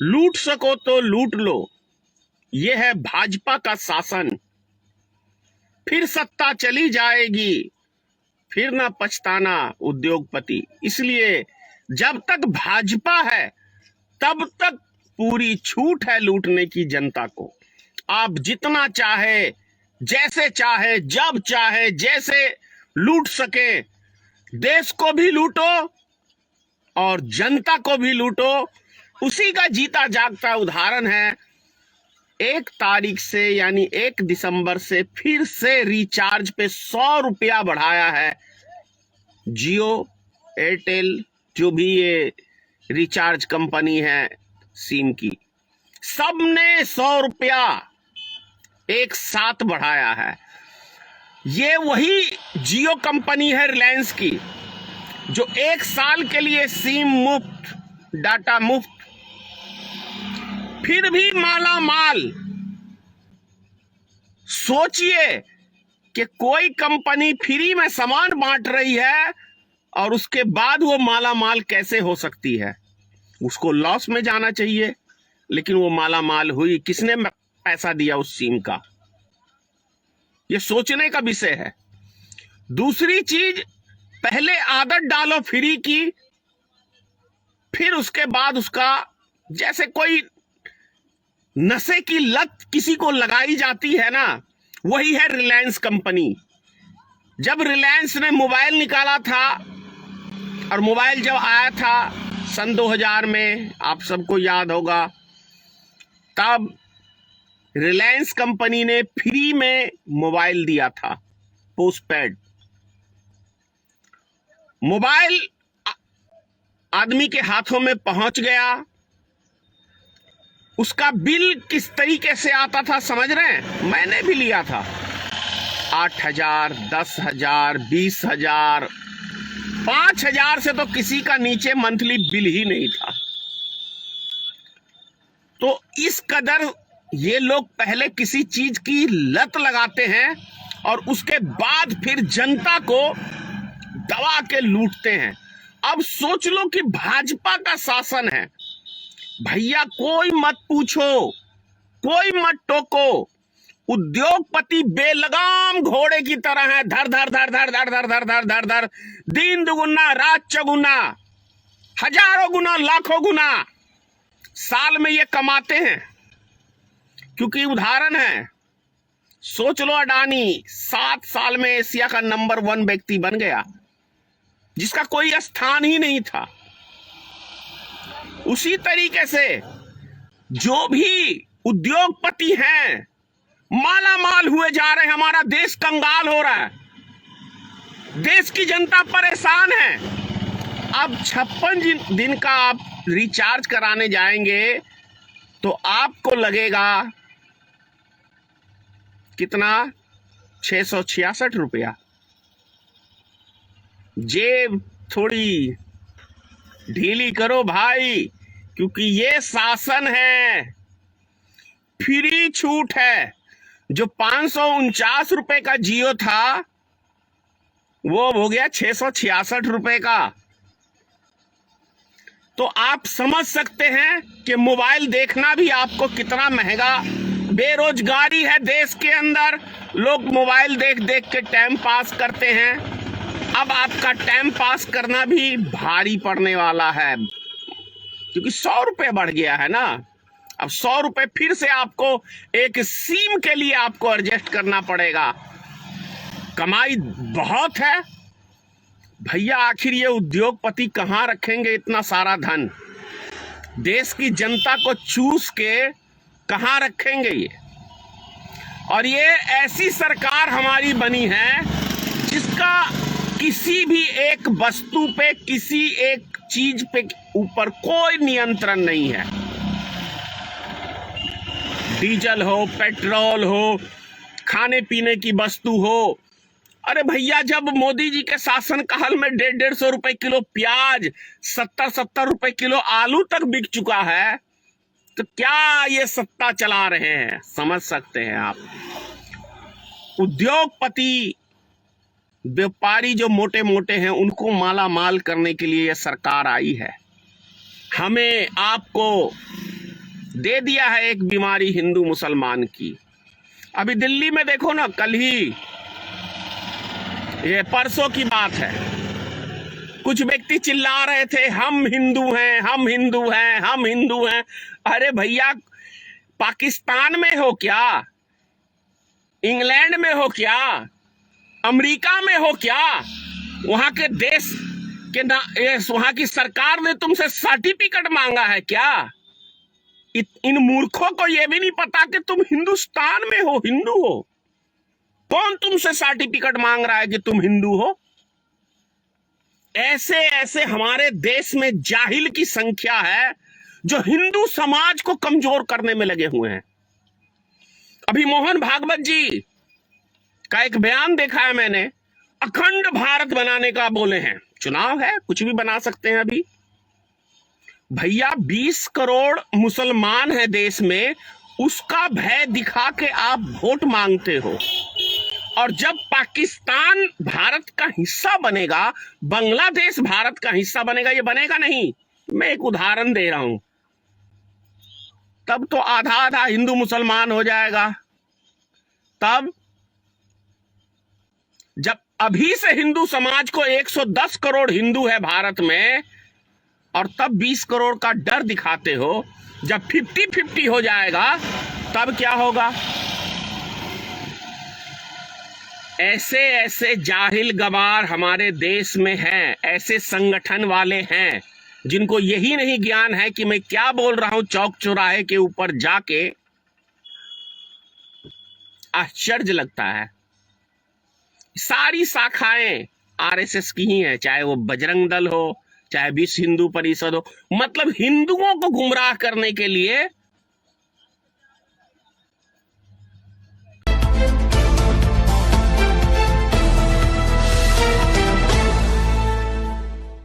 लूट सको तो लूट लो, ये है भाजपा का शासन। फिर सत्ता चली जाएगी, फिर ना पछताना उद्योगपति। इसलिए जब तक भाजपा है तब तक पूरी छूट है लूटने की जनता को। आप जितना चाहे, जैसे चाहे, जब चाहे, जैसे लूट सके, देश को भी लूटो और जनता को भी लूटो। उसी का जीता जागता उदाहरण है 1 तारीख से यानी 1 दिसंबर से फिर से रिचार्ज पे 100 रुपया बढ़ाया है जियो, एयरटेल, जो भी ये रिचार्ज कंपनी है सिम की, सबने 100 रुपया एक साथ बढ़ाया है। ये वही जियो कंपनी है रिलायंस की, जो 1 साल के लिए सिम मुफ्त, डाटा मुफ्त, फिर भी माला माल। सोचिए कि कोई कंपनी फ्री में सामान बांट रही है और उसके बाद वो माला माल कैसे हो सकती है। उसको लॉस में जाना चाहिए, लेकिन वो माला माल हुई। किसने पैसा दिया उस सिम का? ये सोचने का विषय है। दूसरी चीज, पहले आदत डालो फ्री की, फिर उसके बाद उसका, जैसे कोई नशे की लत किसी को लगाई जाती है ना, वही है रिलायंस कंपनी। जब रिलायंस ने मोबाइल निकाला था, और मोबाइल जब आया था सन 2000 में, आप सबको याद होगा, तब रिलायंस कंपनी ने फ्री में मोबाइल दिया था, पोस्टपेड मोबाइल। आदमी के हाथों में पहुंच गया, उसका बिल किस तरीके से आता था समझ रहे हैं? मैंने भी लिया था 8,000, 10,000, 20,000, 5,000 से तो किसी का नीचे मंथली बिल ही नहीं था। तो इस कदर ये लोग पहले किसी चीज की लत लगाते हैं और उसके बाद फिर जनता को दबा के लूटते हैं। अब सोच लो कि भाजपा का शासन है भैया, कोई मत पूछो, कोई मत टोको। उद्योगपति बेलगाम घोड़े की तरह है, धर धर धर धर धर धर धर धर धर धर, दिन दुगुना रात चौगुना, हजारों गुना लाखों गुना साल में ये कमाते हैं। क्योंकि उदाहरण है, सोच लो अडानी 7 साल में एशिया का नंबर 1 व्यक्ति बन गया, जिसका कोई स्थान ही नहीं था। उसी तरीके से जो भी उद्योगपति हैं माला माल हुए जा रहे हैं। हमारा देश कंगाल हो रहा है, देश की जनता परेशान है। अब 56 दिन का आप रिचार्ज कराने जाएंगे तो आपको लगेगा कितना? 666 रुपया। जेब थोड़ी ढीली करो भाई, क्योंकि ये शासन है, फ्री छूट है। जो 549 रुपए का जियो था वो हो गया 666 रुपए का। तो आप समझ सकते हैं कि मोबाइल देखना भी आपको कितना महंगा। बेरोजगारी है देश के अंदर, लोग मोबाइल देख देख के टाइम पास करते हैं। अब आपका टाइम पास करना भी भारी पड़ने वाला है, क्योंकि 100 रुपए बढ़ गया है ना। अब 100 रुपए फिर से आपको एक सिम के लिए आपको एडजस्ट करना पड़ेगा। कमाई बहुत है भैया, आखिर ये उद्योगपति कहां रखेंगे इतना सारा धन? देश की जनता को चूस के कहां रखेंगे ये? और ये ऐसी सरकार हमारी बनी है जिसका किसी भी एक वस्तु पे, किसी एक चीज पे ऊपर कोई नियंत्रण नहीं है। डीजल हो, पेट्रोल हो, खाने पीने की वस्तु हो। अरे भैया, जब मोदी जी के शासन काल में 150 रुपए किलो प्याज, 70 रुपए किलो आलू तक बिक चुका है, तो क्या ये सत्ता चला रहे हैं? समझ सकते हैं आप। उद्योगपति, व्यापारी जो मोटे मोटे हैं, उनको माला माल करने के लिए यह सरकार आई है। हमें आपको दे दिया है एक बीमारी हिंदू मुसलमान की। अभी दिल्ली में देखो ना, कल ही, ये परसों की बात है, कुछ व्यक्ति चिल्ला रहे थे हम हिंदू हैं, हम हिंदू हैं, हम हिंदू हैं। अरे भैया, पाकिस्तान में हो क्या, इंग्लैंड में हो क्या, अमेरिका में हो क्या, वहां के देश के ना, वहां की सरकार ने तुमसे सर्टिफिकेट मांगा है क्या? इन मूर्खों को यह भी नहीं पता कि तुम हिंदुस्तान में हो, हिंदू हो। कौन तुमसे सर्टिफिकेट मांग रहा है कि तुम हिंदू हो? ऐसे ऐसे हमारे देश में जाहिल की संख्या है जो हिंदू समाज को कमजोर करने में लगे हुए हैं। अभी मोहन भागवत जी का एक बयान देखा है मैंने, अखंड भारत बनाने का बोले हैं। चुनाव है, कुछ भी बना सकते हैं। अभी भैया 20 करोड़ मुसलमान है देश में, उसका भय दिखा के आप वोट मांगते हो। और जब पाकिस्तान भारत का हिस्सा बनेगा, बांग्लादेश भारत का हिस्सा बनेगा, ये बनेगा नहीं, मैं एक उदाहरण दे रहा हूं, तब तो आधा आधा हिंदू मुसलमान हो जाएगा। तब जब अभी से हिंदू समाज को 110 करोड़ हिंदू है भारत में, और तब 20 करोड़ का डर दिखाते हो, जब 50-50 हो जाएगा तब क्या होगा? ऐसे ऐसे जाहिल गवार हमारे देश में हैं, ऐसे संगठन वाले हैं जिनको यही नहीं ज्ञान है कि मैं क्या बोल रहा हूं। चौक चौराहे के ऊपर जाके आश्चर्य लगता है। सारी शाखाएं आरएसएस की ही हैं, चाहे वो बजरंग दल हो, चाहे विश्व हिंदू परिषद हो। मतलब हिंदुओं को गुमराह करने के लिए